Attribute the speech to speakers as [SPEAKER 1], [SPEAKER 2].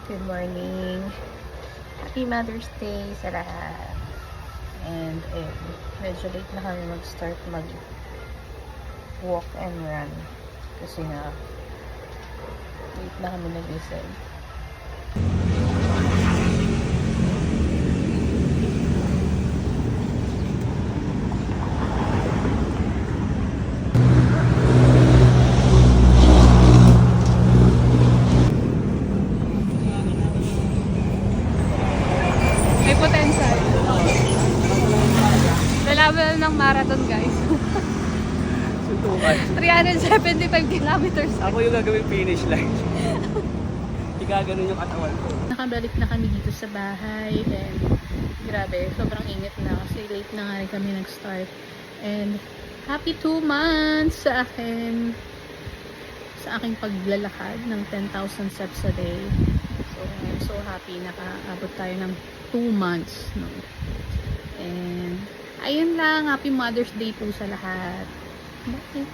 [SPEAKER 1] Good morning. Happy Mother's Day sa lahat. And medyo late na kami mag-start walk and run. Kasi nga, late na kami nagising. May potential. The level ng marathon, guys.
[SPEAKER 2] Suntukan.
[SPEAKER 1] 375 kilometers.
[SPEAKER 2] Ako yung gagawin finish line. Igaganon yung katawan ko.
[SPEAKER 1] Nakabalik na kami dito sa bahay and grabe, sobrang init na kasi late na nga rin kami nag-start. And happy 2 months sa aking paglalakad ng 10,000 steps a day. So I'm so happy nakaabot tayo ng 2 months, no? And ayun lang, happy Mother's Day po sa lahat. Bye.